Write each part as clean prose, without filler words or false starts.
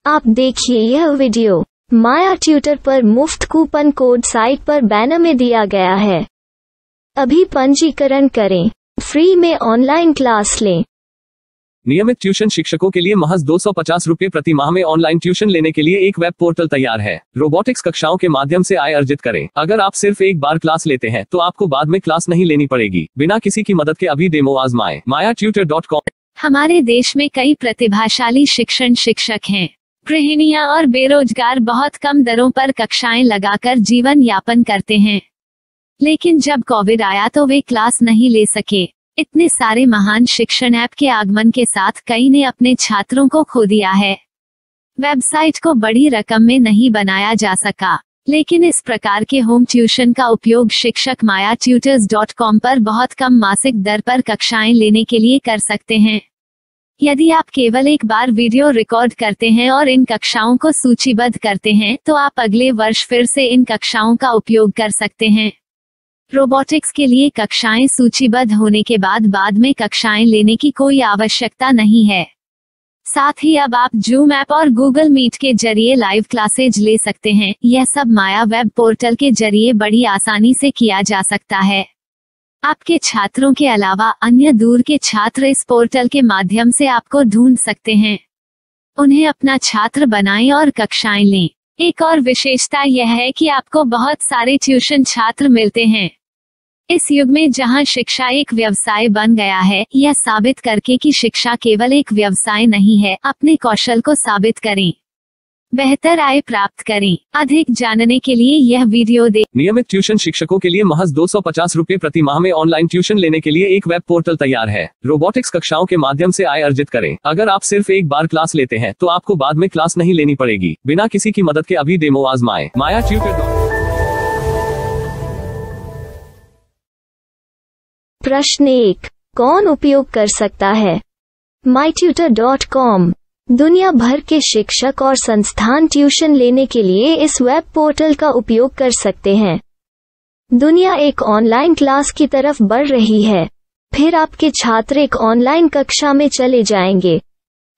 आप देखिए यह वीडियो माया ट्यूटर पर मुफ्त कूपन कोड साइट पर बैनर में दिया गया है। अभी पंजीकरण करें, फ्री में ऑनलाइन क्लास लें। नियमित ट्यूशन शिक्षकों के लिए महज 250 रुपये प्रति माह में ऑनलाइन ट्यूशन लेने के लिए एक वेब पोर्टल तैयार है। रोबोटिक्स कक्षाओं के माध्यम से आय अर्जित करें। अगर आप सिर्फ एक बार क्लास लेते हैं तो आपको बाद में क्लास नहीं लेनी पड़ेगी। बिना किसी की मदद के अभी डेमो आजमाएं। mayatutor.com। हमारे देश में कई प्रतिभाशाली शिक्षक हैं। गृहिणियां और बेरोजगार बहुत कम दरों पर कक्षाएं लगाकर जीवन यापन करते हैं, लेकिन जब कोविड आया तो वे क्लास नहीं ले सके। इतने सारे महान शिक्षण ऐप के आगमन के साथ कई ने अपने छात्रों को खो दिया है। वेबसाइट को बड़ी रकम में नहीं बनाया जा सका, लेकिन इस प्रकार के होम ट्यूशन का उपयोग शिक्षक mayatutors.com पर बहुत कम मासिक दर पर कक्षाएं लेने के लिए कर सकते हैं। यदि आप केवल एक बार वीडियो रिकॉर्ड करते हैं और इन कक्षाओं को सूचीबद्ध करते हैं तो आप अगले वर्ष फिर से इन कक्षाओं का उपयोग कर सकते हैं। रोबोटिक्स के लिए कक्षाएं सूचीबद्ध होने के बाद में कक्षाएं लेने की कोई आवश्यकता नहीं है। साथ ही अब आप जूम ऐप और गूगल मीट के जरिए लाइव क्लासेज ले सकते हैं। यह सब माया वेब पोर्टल के जरिए बड़ी आसानी से किया जा सकता है। आपके छात्रों के अलावा अन्य दूर के छात्र इस पोर्टल के माध्यम से आपको ढूंढ सकते हैं। उन्हें अपना छात्र बनाएं और कक्षाएं लें। एक और विशेषता यह है कि आपको बहुत सारे ट्यूशन छात्र मिलते हैं। इस युग में जहां शिक्षा एक व्यवसाय बन गया है, यह साबित करके कि शिक्षा केवल एक व्यवसाय नहीं है, अपने कौशल को साबित करें, बेहतर आय प्राप्त करें। अधिक जानने के लिए यह वीडियो देखें। नियमित ट्यूशन शिक्षकों के लिए महज 250 रुपये प्रति माह में ऑनलाइन ट्यूशन लेने के लिए एक वेब पोर्टल तैयार है। रोबोटिक्स कक्षाओं के माध्यम से आय अर्जित करें। अगर आप सिर्फ एक बार क्लास लेते हैं तो आपको बाद में क्लास नहीं लेनी पड़ेगी। बिना किसी की मदद के अभी डेमो आजमाएं। mayatutor.com। प्रश्न 1, कौन उपयोग कर सकता है? mytutor.com दुनिया भर के शिक्षक और संस्थान ट्यूशन लेने के लिए इस वेब पोर्टल का उपयोग कर सकते हैं। दुनिया एक ऑनलाइन क्लास की तरफ बढ़ रही है, फिर आपके छात्र एक ऑनलाइन कक्षा में चले जाएंगे।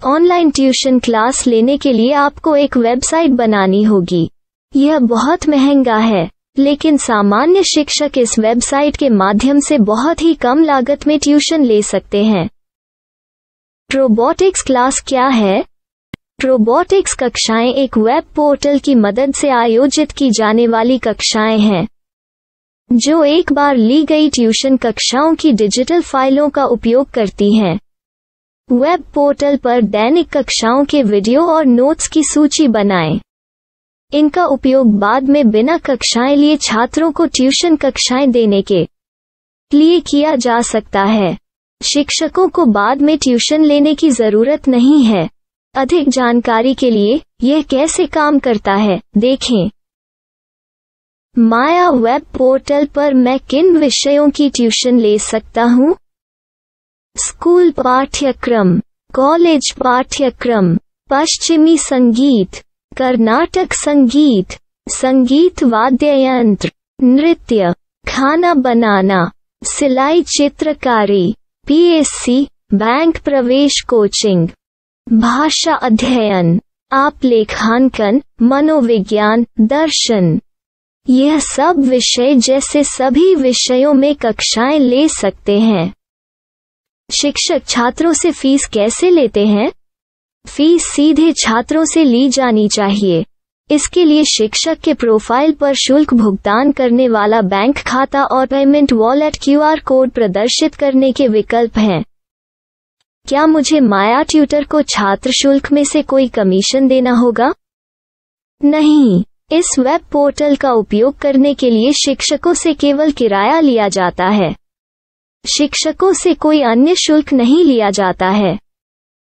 ऑनलाइन ट्यूशन क्लास लेने के लिए आपको एक वेबसाइट बनानी होगी। यह बहुत महंगा है, लेकिन सामान्य शिक्षक इस वेबसाइट के माध्यम से बहुत ही कम लागत में ट्यूशन ले सकते हैं। रोबोटिक्स क्लास क्या है? रोबोटिक्स कक्षाएं एक वेब पोर्टल की मदद से आयोजित की जाने वाली कक्षाएं हैं, जो एक बार ली गई ट्यूशन कक्षाओं की डिजिटल फाइलों का उपयोग करती हैं। वेब पोर्टल पर दैनिक कक्षाओं के वीडियो और नोट्स की सूची बनाएं। इनका उपयोग बाद में बिना कक्षाएं लिए छात्रों को ट्यूशन कक्षाएं देने के लिए किया जा सकता है। शिक्षकों को बाद में ट्यूशन लेने की जरूरत नहीं है। अधिक जानकारी के लिए यह कैसे काम करता है, देखें। माया वेब पोर्टल पर मैं किन विषयों की ट्यूशन ले सकता हूँ? स्कूल पाठ्यक्रम, कॉलेज पाठ्यक्रम, पश्चिमी संगीत, कर्नाटक संगीत, संगीत वाद्य यंत्र, नृत्य, खाना बनाना, सिलाई चित्रकारी, पीएससी, बैंक प्रवेश कोचिंग, भाषा अध्ययन, आप लेखांकन, मनोविज्ञान, दर्शन। यह सब विषय जैसे सभी विषयों में कक्षाएं ले सकते हैं। शिक्षक छात्रों से फीस कैसे लेते हैं? फीस सीधे छात्रों से ली जानी चाहिए। इसके लिए शिक्षक के प्रोफाइल पर शुल्क भुगतान करने वाला बैंक खाता और पेमेंट वॉलेट क्यूआर कोड प्रदर्शित करने के विकल्प हैं। क्या मुझे माया ट्यूटर को छात्र शुल्क में से कोई कमीशन देना होगा? नहीं, इस वेब पोर्टल का उपयोग करने के लिए शिक्षकों से केवल किराया लिया जाता है। शिक्षकों से कोई अन्य शुल्क नहीं लिया जाता है।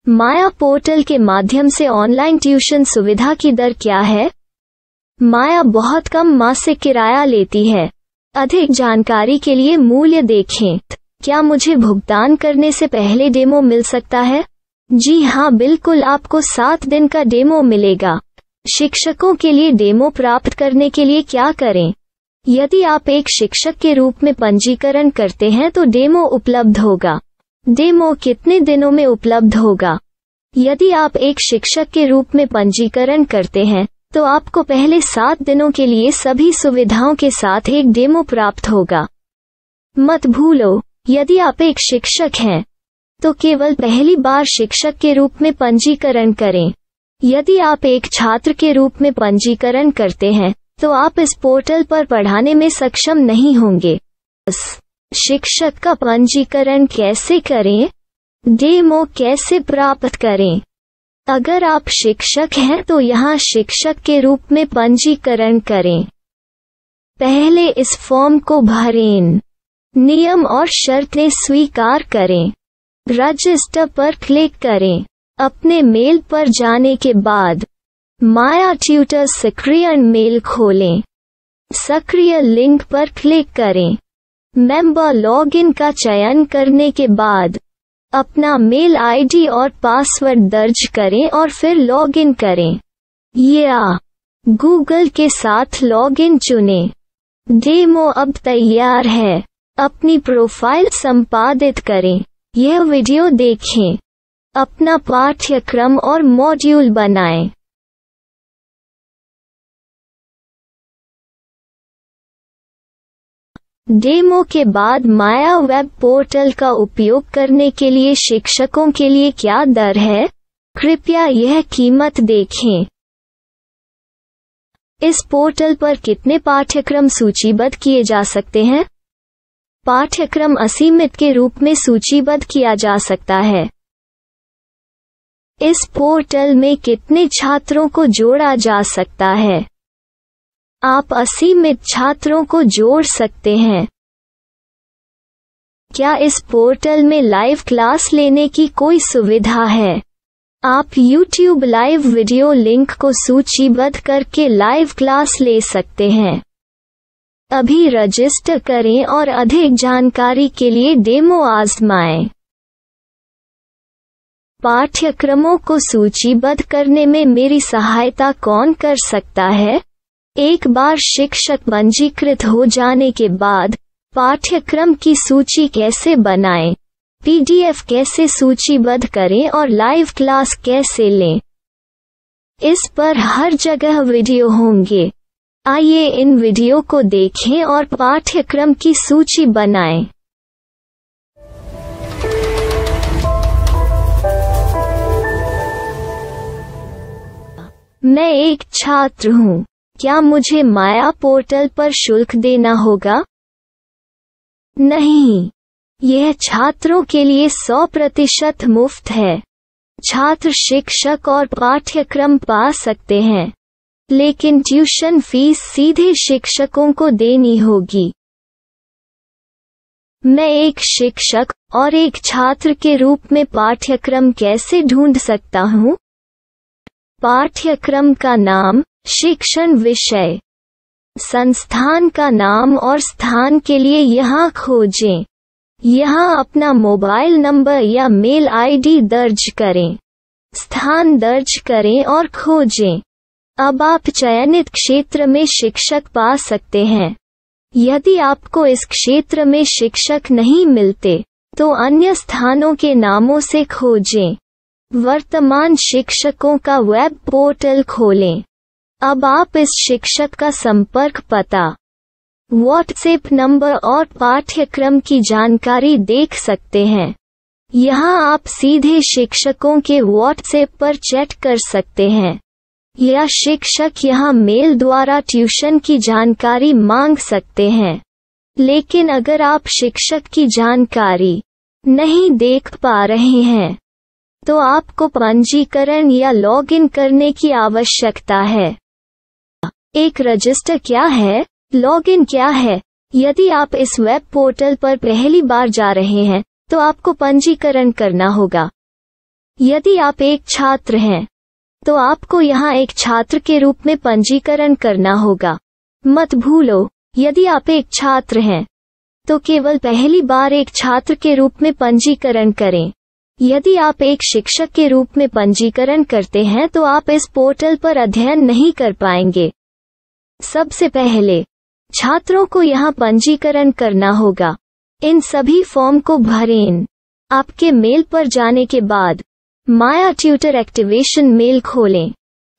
माया पोर्टल के माध्यम से ऑनलाइन ट्यूशन सुविधा की दर क्या है? माया बहुत कम मासिक किराया लेती है। अधिक जानकारी के लिए मूल्य देखें। क्या मुझे भुगतान करने से पहले डेमो मिल सकता है? जी हाँ, बिल्कुल, आपको 7 दिन का डेमो मिलेगा। शिक्षकों के लिए डेमो प्राप्त करने के लिए क्या करें? यदि आप एक शिक्षक के रूप में पंजीकरण करते हैं तो डेमो उपलब्ध होगा। डेमो कितने दिनों में उपलब्ध होगा? यदि आप एक शिक्षक के रूप में पंजीकरण करते हैं तो आपको पहले 7 दिनों के लिए सभी सुविधाओं के साथ एक डेमो प्राप्त होगा। मत भूलो, यदि आप एक शिक्षक हैं तो केवल पहली बार शिक्षक के रूप में पंजीकरण करें। यदि आप एक छात्र के रूप में पंजीकरण करते हैं तो आप इस पोर्टल पर पढ़ाने में सक्षम नहीं होंगे। शिक्षक का पंजीकरण कैसे करें? डेमो कैसे प्राप्त करें? अगर आप शिक्षक हैं तो यहाँ शिक्षक के रूप में पंजीकरण करें। पहले इस फॉर्म को भरें। नियम और शर्तें स्वीकार करें। रजिस्टर पर क्लिक करें। अपने मेल पर जाने के बाद माया ट्यूटर सक्रिय मेल खोलें। सक्रिय लिंक पर क्लिक करें। मेंबर लॉगिन का चयन करने के बाद अपना मेल आईडी और पासवर्ड दर्ज करें और फिर लॉगिन करें या गूगल के साथ लॉगिन चुनें। डेमो अब तैयार है। अपनी प्रोफाइल संपादित करें। यह वीडियो देखें। अपना पाठ्यक्रम और मॉड्यूल बनाएं। डेमो के बाद माया वेब पोर्टल का उपयोग करने के लिए शिक्षकों के लिए क्या दर है? कृपया यह कीमत देखें। इस पोर्टल पर कितने पाठ्यक्रम सूचीबद्ध किए जा सकते हैं? पाठ्यक्रम असीमित के रूप में सूचीबद्ध किया जा सकता है। इस पोर्टल में कितने छात्रों को जोड़ा जा सकता है? आप असीमित छात्रों को जोड़ सकते हैं। क्या इस पोर्टल में लाइव क्लास लेने की कोई सुविधा है? आप YouTube लाइव वीडियो लिंक को सूचीबद्ध करके लाइव क्लास ले सकते हैं। अभी रजिस्टर करें और अधिक जानकारी के लिए डेमो आजमाएं। पाठ्यक्रमों को सूचीबद्ध करने में मेरी सहायता कौन कर सकता है? एक बार शिक्षक पंजीकृत हो जाने के बाद पाठ्यक्रम की सूची कैसे बनाएं, PDF कैसे सूचीबद्ध करें और लाइव क्लास कैसे लें, इस पर हर जगह वीडियो होंगे। आइए इन वीडियो को देखें और पाठ्यक्रम की सूची बनाएं। मैं एक छात्र हूँ। क्या मुझे माया पोर्टल पर शुल्क देना होगा? नहीं, यह छात्रों के लिए 100% मुफ्त है। छात्र शिक्षक और पाठ्यक्रम पा सकते हैं, लेकिन ट्यूशन फीस सीधे शिक्षकों को देनी होगी। मैं एक शिक्षक और एक छात्र के रूप में पाठ्यक्रम कैसे ढूंढ सकता हूँ? पाठ्यक्रम का नाम, शिक्षण विषय, संस्थान का नाम और स्थान के लिए यहाँ खोजें। यहाँ अपना मोबाइल नंबर या मेल आईडी दर्ज करें। स्थान दर्ज करें और खोजें। अब आप चयनित क्षेत्र में शिक्षक पा सकते हैं। यदि आपको इस क्षेत्र में शिक्षक नहीं मिलते, तो अन्य स्थानों के नामों से खोजें। वर्तमान शिक्षकों का वेब पोर्टल खोलें। अब आप इस शिक्षक का संपर्क पता, व्हाट्सएप नंबर और पाठ्यक्रम की जानकारी देख सकते हैं। यहाँ आप सीधे शिक्षकों के व्हाट्सएप पर चैट कर सकते हैं या शिक्षक यहाँ मेल द्वारा ट्यूशन की जानकारी मांग सकते हैं। लेकिन अगर आप शिक्षक की जानकारी नहीं देख पा रहे हैं, तो आपको पंजीकरण या लॉगिन करने की आवश्यकता है। एक रजिस्टर क्या है? लॉगिन क्या है? यदि आप इस वेब पोर्टल पर पहली बार जा रहे हैं, तो आपको पंजीकरण करना होगा। यदि आप एक छात्र हैं, तो आपको यहाँ एक छात्र के रूप में पंजीकरण करना होगा। मत भूलो, यदि आप एक छात्र हैं, तो केवल पहली बार एक छात्र के रूप में पंजीकरण करें। यदि आप एक शिक्षक के रूप में पंजीकरण करते हैं तो आप इस पोर्टल पर अध्ययन नहीं कर पाएंगे। सबसे पहले छात्रों को यहाँ पंजीकरण करना होगा। इन सभी फॉर्म को भरें। आपके मेल पर जाने के बाद माया ट्यूटर एक्टिवेशन मेल खोलें।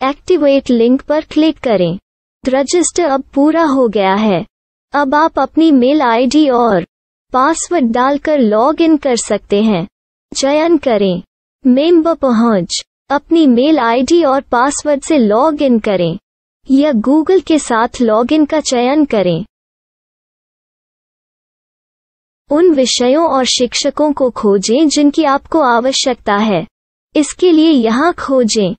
एक्टिवेट लिंक पर क्लिक करें। रजिस्टर अब पूरा हो गया है। अब आप अपनी मेल आईडी और पासवर्ड डालकर लॉग इन कर सकते हैं। चयन करें मेंबर पहुंच। अपनी मेल आईडी और पासवर्ड से लॉग इन करें या गूगल के साथ लॉगिन का चयन करें। उन विषयों और शिक्षकों को खोजें जिनकी आपको आवश्यकता है। इसके लिए यहाँ खोजें।